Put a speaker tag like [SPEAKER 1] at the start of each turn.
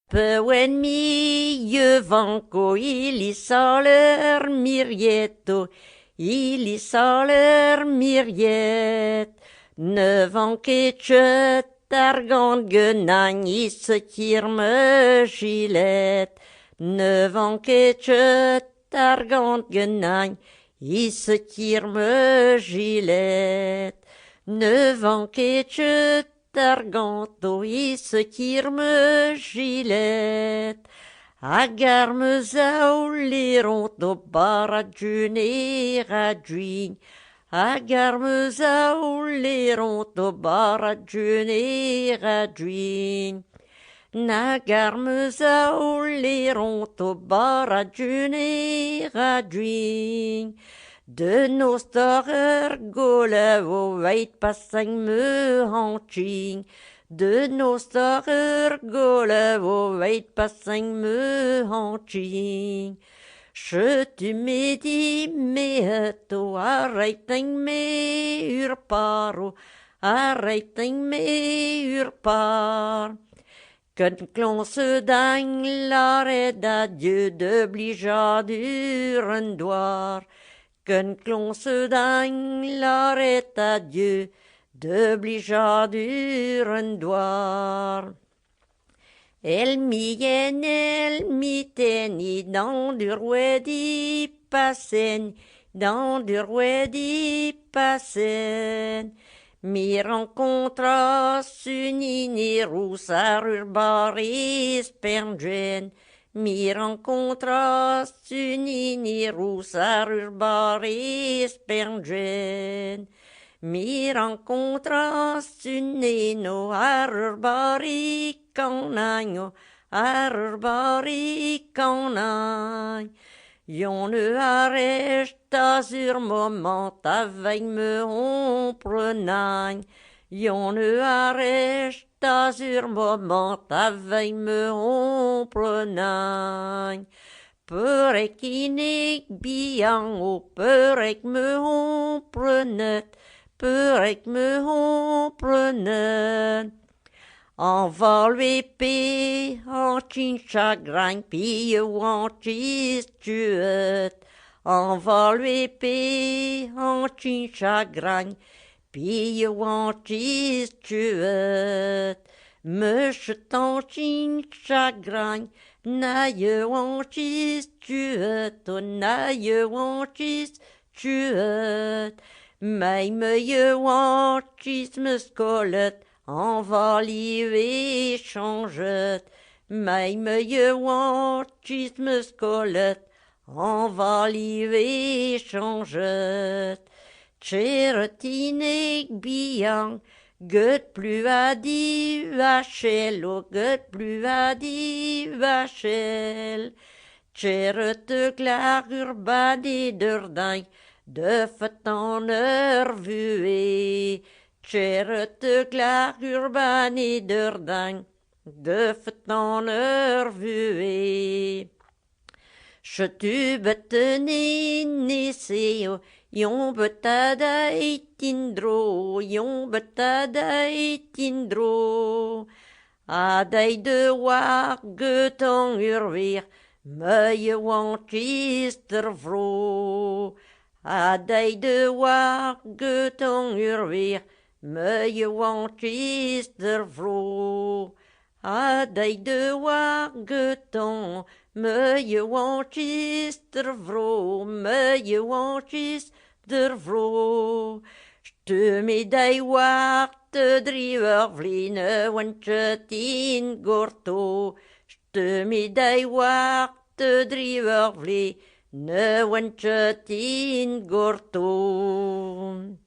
[SPEAKER 1] Pewen mi je vanko, ili saler mirieto, ili saler miriet. Ne vanket tjet argant genañ, is kirme gilet. Ne vanket tjet argant genañ, is kirme gilet. Ne vanket tjet arganto, is kirme gilet. Hag ar meus aoleront o baradjun e radjuin. Hag ar meus aoleront o baradjun e radjuin. Nag ar meus aoleront o baradjun e radjuin. De nos d'ar ur golev o veit passañ me hanchin. De nos d'ar ur golev o veit passañ me hanchin. Setu me di mehet o arreitañ me ur par o arreitañ me ur par. Ken klonse dañ laret a dieu de blijadur un doar. Ken klonse dañ laret a dieu de blijadur un doar. El miteni dans du rouedi passen, dans du rouedi passen. Mi rencontra sunini roussar urbaris pergen. Mi rencontra sunini roussar urbaris pergen. Mi rencontra sunino ar urbari canagno, ar urbari canagno. Yon arrêta sur moment avec me comprenagne. Yon arrêta sur moment avec me comprenagne. Perek inek biang o perek me comprenet. Perek me comprenet. Envol épée, en chin chagrin, pille ou en chis tuet. Envol épée, en chin chagrin, pille ou en chis tuet. Me jetant chin chagrin, naille ou en chis tuet, o naille ou en chis tuet. Me ou en chis me scolet, en valive changet, me wantchis me scolet, en valive changet. Tcheretinek biang, gut plus à di vachel, o gut plus à di vachel. Tcherete klar urbadi durdain, de fetan vue. Tcherete klar urbani durdain, de fetan vue. Chetu beteni niseo, yon betada itindro, yon betada itindro. Adai de war getan urvir, me je wantchister vro. Adai de war getan urvir, me je wantchister vro. Adai de war getan, me je wantchister vro, me je wantchister vro. Ste medai war te driver vline wantchet in gorto. Ste medai war te driver vline wantchet in gorto.